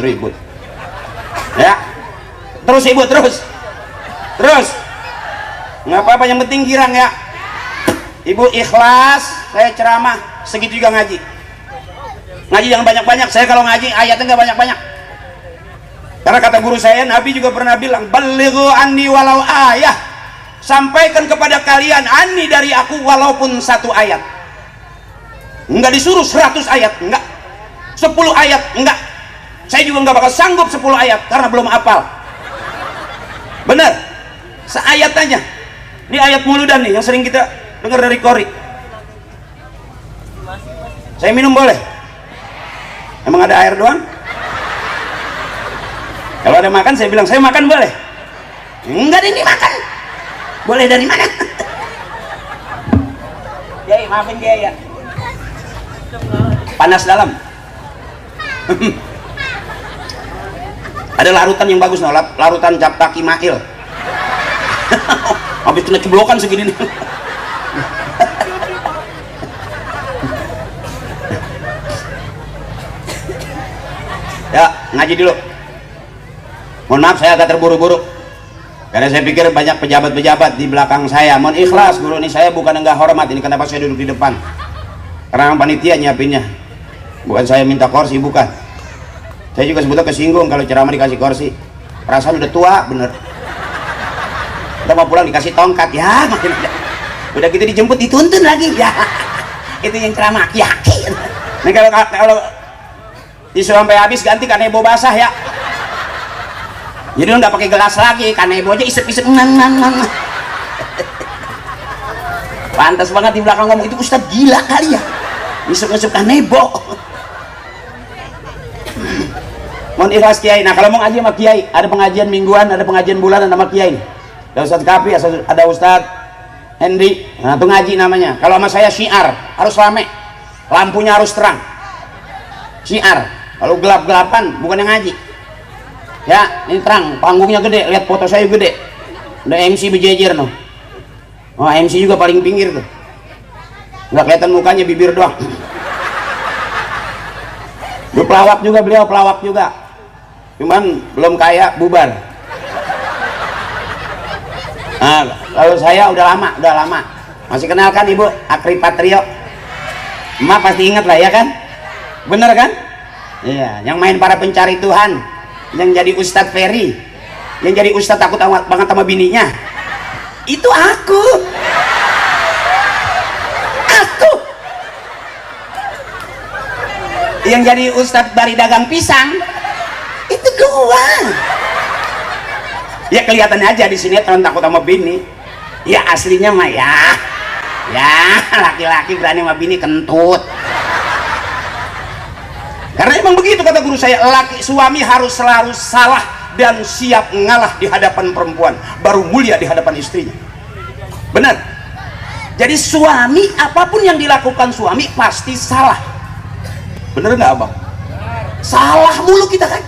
ribut ya. Terus ibu, terus nggak apa-apa, yang penting girang ya ibu, ikhlas. Saya ceramah segitu juga ngaji jangan banyak-banyak. Saya kalau ngaji ayatnya nggak banyak-banyak, karena kata guru saya, Nabi juga pernah bilang, balighu anni walau ayah, sampaikan kepada kalian anni dari aku walaupun 1 ayat. Enggak disuruh 100 ayat, enggak 10 ayat, enggak. Saya juga enggak bakal sanggup 10 ayat karena belum hafal. Bener, seayat aja. Ini ayat muludan nih yang sering kita dengar dari Kori. Saya minum boleh? Emang ada air doang? Kalau ada makan saya bilang saya makan boleh? Enggak, ini makan. Boleh dari mana? Kiai, maafin Kiai ya. Panas dalam. Ada larutan yang bagus, no? Larutan cap kaki Mail. Habis kena ceblokan segini nih. Ya, ngaji dulu. Mohon maaf saya agak terburu-buru karena saya pikir banyak pejabat-pejabat di belakang saya. Mohon ikhlas guru, ini saya bukan enggak hormat, ini kenapa saya duduk di depan, karena panitia nyiapinnya, bukan saya minta kursi, bukan. Saya juga sebetulnya kesinggung kalau ceramah dikasih kursi, perasaan udah tua bener. Kita mau pulang dikasih tongkat ya, makin udah gitu dijemput dituntun lagi ya. Itu yang ceramah yakin. Nih kalau disuruh sampai habis ganti kanebo basah ya. Jadi lo nggak pakai gelas lagi, kanebo aja isep-isep. Pantas banget di belakang ngomong itu Ustadz gila kali ya, isep-isep kanebo. Mohon ikhlas Kiai. Nah kalau mau ngaji sama Kiai, ada pengajian mingguan, ada pengajian bulanan sama Kiai. Ada Ustadz Kapi, ada Ustadz Hendy. Nah itu ngaji namanya. Kalau sama saya syiar, harus rame, lampunya harus terang. Syiar. Kalau gelap-gelapan bukan yang ngaji. Ya, ini terang, panggungnya gede, lihat foto saya gede. Udah MC berjejer no. Oh, MC juga paling pinggir tuh. Nggak kelihatan mukanya, bibir doang. Dia pelawak juga, beliau pelawak juga. Cuman belum kaya, bubar. Nah, kalau saya udah lama. Masih kenal kan Ibu Akri Patrio? Emak pasti ingat lah ya kan? Bener kan? Iya, yang main para pencari Tuhan, yang jadi Ustadz Ferry, yang jadi Ustadz takut banget sama bininya, itu aku. Yang jadi Ustadz Bari dagang pisang, itu gua. Ya kelihatannya aja di sini terus takut sama bini. Ya aslinya mah ya laki-laki berani sama bini kentut. Karena emang begitu kata guru saya, suami harus selalu salah dan siap ngalah di hadapan perempuan, baru mulia di hadapan istrinya. Benar. Jadi suami, apapun yang dilakukan suami pasti salah. Bener nggak abang? Salah mulu kita kan.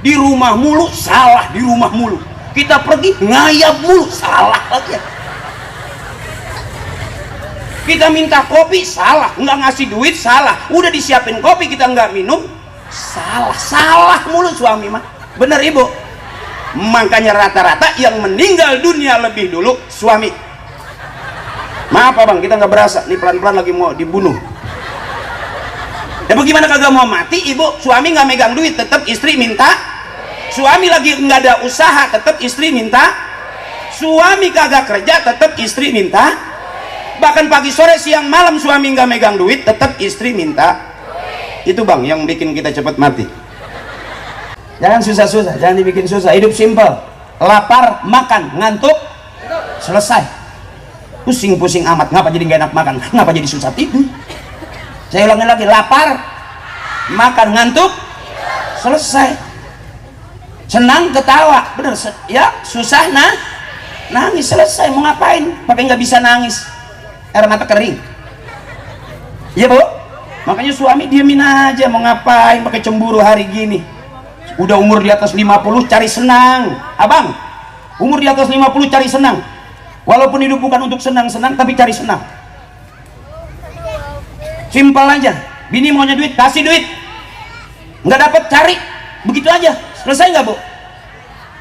Di rumah mulu salah, di rumah mulu. Kita pergi ngayap mulu salah lagi. Kita minta kopi salah, nggak ngasih duit salah, udah disiapin kopi kita nggak minum salah mulu suami mah. Bener Ibu? Makanya rata-rata yang meninggal dunia lebih dulu suami. Maaf abang, kita nggak berasa nih, pelan-pelan lagi mau dibunuh. Ya bagaimana kagak mau mati Ibu? Suami nggak megang duit tetap istri minta. Suami lagi nggak ada usaha tetap istri minta. Suami kagak kerja tetap istri minta. Bahkan pagi sore siang malam suami nggak megang duit tetap istri minta. Itu bang yang bikin kita cepat mati. Jangan susah-susah, jangan dibikin susah. Hidup simpel. Lapar makan, ngantuk selesai. Pusing-pusing amat, ngapa jadi nggak enak makan, ngapa jadi susah tidur. Saya ulangi lagi, lapar makan, ngantuk selesai. Senang ketawa, bener ya. Susah nangis selesai. Mau ngapain pakai nggak bisa nangis, air mata kering. Iya Bu, makanya suami diemin aja. Mau ngapain pakai cemburu hari gini. Udah umur di atas 50 cari senang abang. Umur di atas 50 cari senang. Walaupun hidup bukan untuk senang-senang, tapi cari senang. Simpel aja. Bini maunya duit, kasih duit. Nggak dapet, cari. begitu aja, selesai nggak Bu?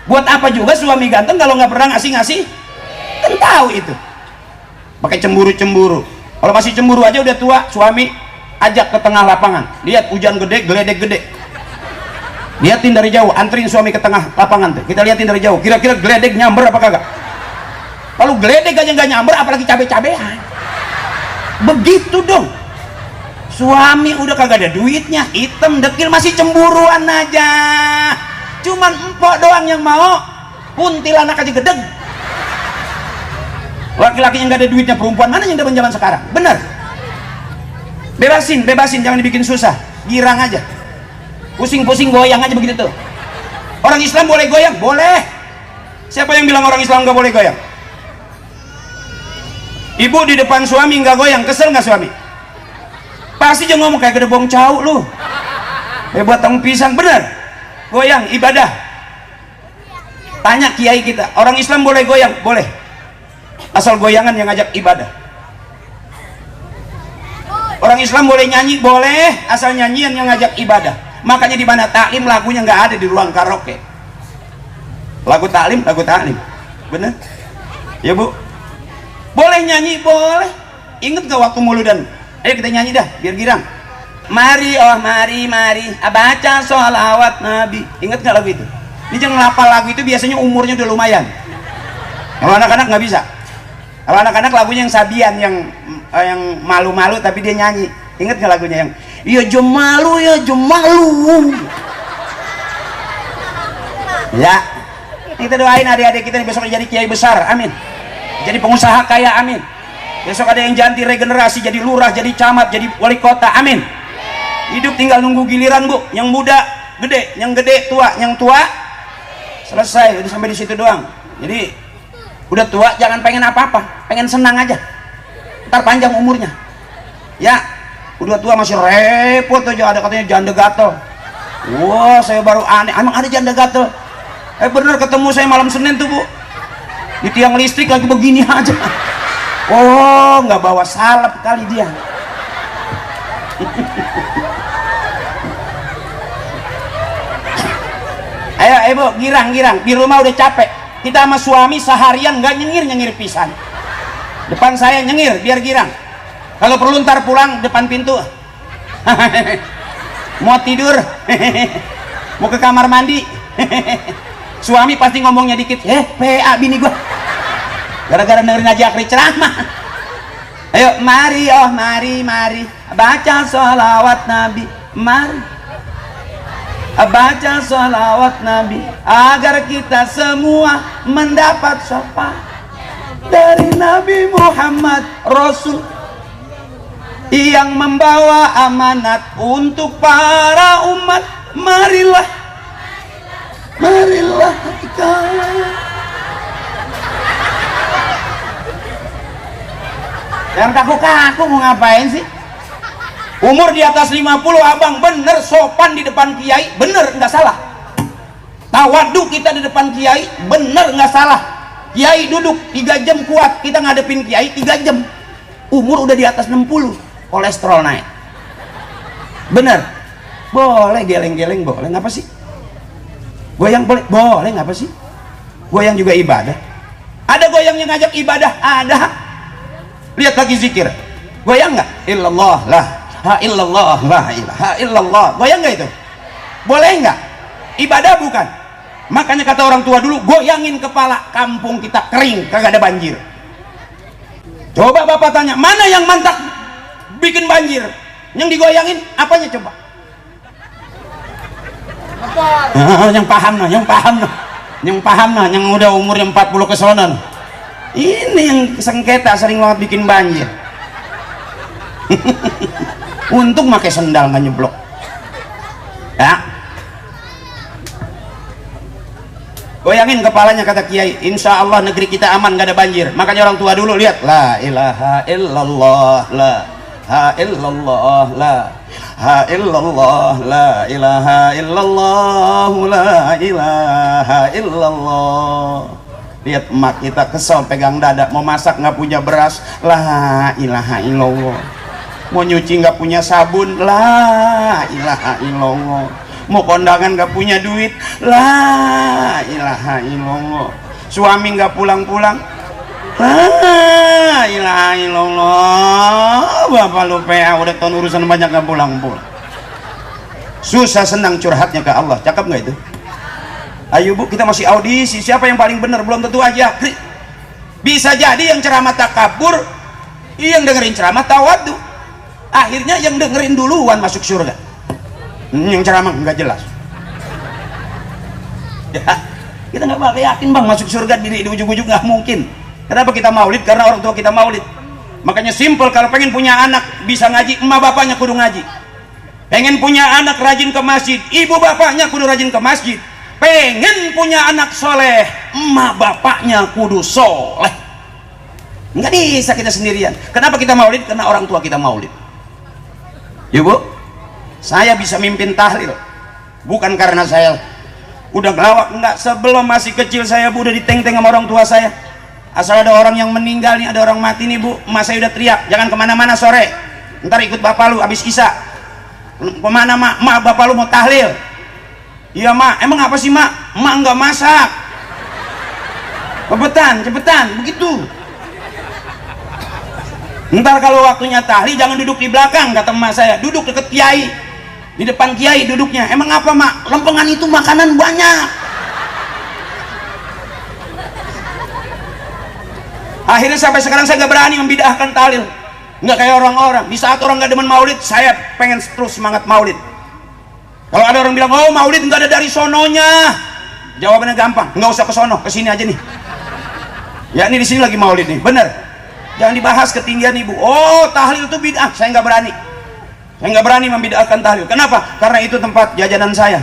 Buat apa juga suami ganteng kalau nggak pernah ngasih-ngasih? Kan tahu itu. Pakai cemburu-cemburu. Kalau masih cemburu aja udah tua, suami ajak ke tengah lapangan. Lihat hujan gede, geledek gede. Lihatin dari jauh, anterin suami ke tengah lapangan tuh. Kita lihatin dari jauh, kira-kira geledek nyamber apa kagak? Kalau geledek aja nggak nyamber, apalagi cabe-cabean. Begitu dong. Suami udah kagak ada duitnya, hitam dekil masih cemburuan aja. Cuman empok doang yang mau, kuntilanak aja gedeg. Laki-laki yang gak ada duitnya, perempuan mana yang depan jalan sekarang? Bener. Bebasin, jangan dibikin susah. Girang aja, pusing-pusing goyang aja begitu tuh. Orang Islam boleh goyang? Boleh. Siapa yang bilang orang Islam gak boleh goyang? Ibu di depan suami gak goyang, kesel gak suami? Pasti jangan ngomong kayak gedebong cau lu. Buat tong pisang, bener. Goyang, ibadah. Tanya kiai kita, orang Islam boleh goyang? Boleh. Asal goyangan yang ngajak ibadah. Orang Islam boleh nyanyi? Boleh, asal nyanyian yang ngajak ibadah. Makanya di mana taklim lagunya nggak ada di ruang karaoke. Lagu taklim, bener? Ya Bu? Boleh nyanyi, boleh. Ingat gak waktu muludan? Ayo kita nyanyi dah, biar girang. Mari, oh mari, baca sholawat Nabi. Ingat gak lagu itu? Ini jangan ngapal lagu itu, biasanya umurnya udah lumayan. Kalau anak-anak nggak bisa. Kalau anak-anak lagunya yang sabian, yang malu-malu tapi dia nyanyi. Ingat gak lagunya yang ya jemalu ya jemalu. Ya, kita doain adik-adik kita besok jadi kiai besar, amin. Jadi pengusaha kaya, amin. Besok ada yang ganti regenerasi jadi lurah, jadi camat, jadi wali kota, amin. Hidup tinggal nunggu giliran Bu. Yang muda gede, yang gede tua, yang tua selesai, udah sampai di situ doang. Jadi udah tua jangan pengen apa-apa, pengen senang aja. Ntar panjang umurnya. Ya, udah tua masih repot aja, ada katanya janda gatel. Wah, saya baru aneh, emang ada janda gatel? Bener ketemu saya malam Senin tuh Bu. Di tiang listrik lagi begini aja. Oh, nggak bawa salep kali dia. Ayo ibu, girang di rumah udah capek. Kita sama suami seharian nggak nyengir pisan. Depan saya nyengir biar girang. Kalau perlu ntar pulang depan pintu. Mau tidur, mau ke kamar mandi. Suami pasti ngomongnya dikit, PA bini gua. Gara-gara dengerin Haji Akri ceramah. Ayo mari, oh mari, baca sholawat Nabi. Mari baca sholawat Nabi agar kita semua mendapat syafaat dari Nabi Muhammad Rasul yang membawa amanat untuk para umat. Marilah kita. Yang kaku-kaku mau ngapain sih? Umur di atas 50 abang, bener sopan di depan kiai, bener nggak salah. Tawadu kita di depan kiai, bener nggak salah. Kiai duduk 3 jam kuat, kita ngadepin kiai 3 jam. Umur udah di atas 60, kolesterol naik. Bener. Boleh geleng-geleng, boleh ngapa sih? Goyang boleh ngapa sih? Goyang juga ibadah. Ada goyang yang ngajak ibadah, ada. Lihat lagi zikir, goyang nggak? Illallah lah, ha illallah, la ilaha illallah. Goyang nggak itu? Boleh nggak? Ibadah bukan? Makanya kata orang tua dulu, goyangin kepala, kampung kita kering, kagak ada banjir. Coba bapak tanya, mana yang mantap bikin banjir? Yang digoyangin apanya coba? Yang paham nah, yang udah umur 40 ke sana. Ini yang sengketa sering banget bikin banjir. Untung pakai sendal nggak nyeblok. Ya. Goyangin kepalanya kata kiai. Insya Allah negeri kita aman, nggak ada banjir. Makanya orang tua dulu lihat. La ilaha illallah, la ilaha illallah, la ilaha illallah, la ilaha illallah, la ilaha illallah. Lihat emak kita kesel pegang dada, mau masak nggak punya beras, la ilaha illallah. Mau nyuci nggak punya sabun, la ilaha illallah. mau kondangan gak punya duit, la ilaha illallah. Suami gak pulang-pulang, la ilaha illallah. Bapak lu PA udah tahun urusan banyak gak pulang-pulang. Susah senang curhatnya ke Allah. Cakep gak itu? Ayo bu, kita masih audisi, siapa yang paling benar belum tentu aja. Bisa jadi yang ceramah takabur, yang dengerin ceramah tawadu, akhirnya yang dengerin duluan masuk surga. Yang ceramah nggak jelas ya, kita nggak bakal yakin bang masuk surga di ujung-ujung, nggak mungkin. Kenapa kita maulid? Karena orang tua kita maulid. Makanya simple, kalau pengen punya anak bisa ngaji, emak bapaknya kudu ngaji. Pengen punya anak rajin ke masjid, ibu bapaknya kudu rajin ke masjid. Pengen punya anak soleh, emak bapaknya kudu soleh. Nggak bisa kita sendirian. Kenapa kita maulid? Karena orang tua kita maulid. Ibu, saya bisa mimpin tahlil bukan karena saya udah ngelawak, enggak. Sebelum masih kecil saya bu udah diteng-teng sama orang tua saya. Asal ada orang yang meninggal nih, ada orang mati nih bu, emak saya udah teriak, jangan kemana-mana sore, ntar ikut bapak lu habis isya. Kemana mak? Mak, bapak lu mau tahlil. Iya mak. Emang apa sih mak? Mak enggak masak. Cepetan begitu. Ntar kalau waktunya tahlil jangan duduk di belakang, kata emak saya, duduk deket kiai, di depan kiai duduknya. Emang apa mak? Lempengan itu makanan banyak. Akhirnya sampai sekarang saya gak berani membid'ahkan tahlil, nggak kayak orang-orang. Di saat orang gak demen maulid, saya pengen terus semangat maulid. Kalau ada orang bilang oh maulid nggak ada dari sononya, jawabannya gampang, nggak usah ke sono, ke sini aja nih. Ya ini di sini lagi maulid nih, bener. Jangan dibahas ketinggian ibu. Oh tahlil itu bid'ah, saya nggak berani. Saya nggak berani membid'ahkan tahlil. Kenapa? Karena itu tempat jajanan saya.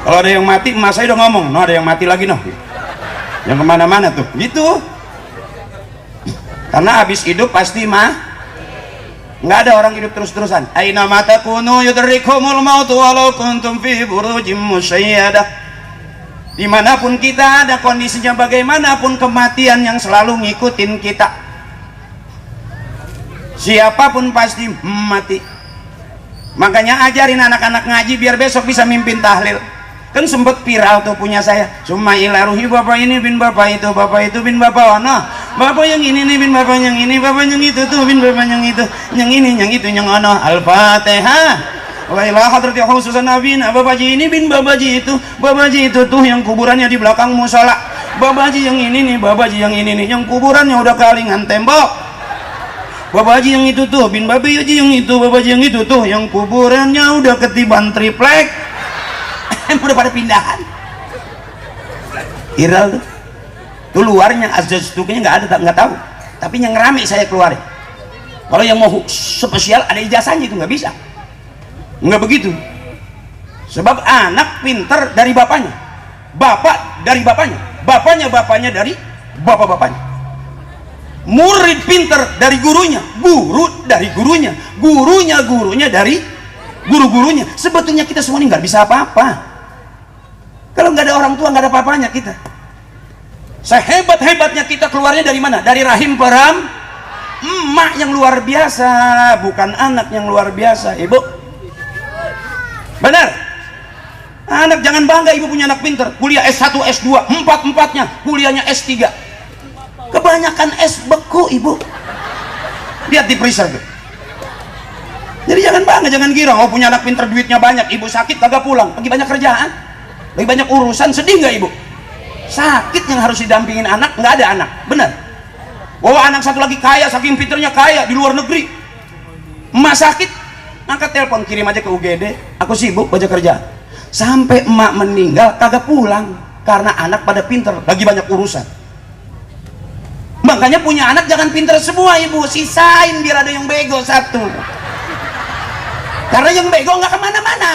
Kalau ada yang mati, emak saya udah ngomong, no ada yang mati lagi no, yang kemana-mana tuh, gitu. Karena habis hidup pasti nggak ada orang hidup terus-terusan. Aina mata kunu yudrikumul maut walau kuntum fi burujim musayyadah. Dimanapun kita ada, kondisinya bagaimanapun, kematian yang selalu ngikutin kita. Siapapun pasti mati. Makanya ajarin anak-anak ngaji biar besok bisa mimpin tahlil. Kan sempet viral tuh punya saya, cuma ilaruhi bapak ini bin bapak itu bin bapak ono, bapak yang ini nih bin bapak yang ini, bapak yang itu tuh bin bapak yang itu, yang ini yang itu yang ono. Al-Fatihah. Wa ila hadrati khususan nabina, babaji ini bin babaji itu tuh yang kuburannya di belakang musola, babaji yang ini nih, babaji yang ini nih, yang kuburannya udah kalingan tembok, babaji yang itu tuh bin babaji yang itu, babaji yang itu tuh yang kuburannya udah ketiban triplek. Udah pada pindahan. Viral tuh luarnya azaz tuknya nggak ada, nggak tahu, tapi yang rame saya keluarin. Kalau yang mau spesial ada ijazahnya itu nggak bisa. Nggak begitu, sebab anak pinter dari bapaknya, bapak dari bapaknya, bapaknya dari bapak-bapaknya. Murid pinter dari gurunya, guru dari gurunya, gurunya dari guru-gurunya. Sebetulnya kita semua ini nggak bisa apa-apa. Kalau nggak ada orang tua, nggak ada apa-apanya kita. Sehebat-hebatnya kita keluarnya dari mana? Dari rahim peram emak yang luar biasa, bukan anak yang luar biasa. Ibu benar, anak jangan bangga ibu punya anak pinter, kuliah S1, S2, empat-empatnya kuliahnya S3, kebanyakan S beku ibu. Lihat di perisal tuh. Jadi jangan bangga, jangan girang, oh punya anak pinter duitnya banyak, ibu sakit kagak pulang, lagi banyak kerjaan, lagi banyak urusan, sedih nggak ibu? Sakit yang harus didampingin anak, nggak ada anak, benar. Oh anak satu lagi kaya, saking pinternya kaya di luar negeri, emak sakit, angkat telepon, kirim aja ke UGD, aku sibuk baca kerjaan. Sampai emak meninggal kagak pulang karena anak pada pinter, lagi banyak urusan. Makanya punya anak jangan pinter semua ibu, sisain biar ada yang bego satu. Karena yang bego nggak kemana-mana.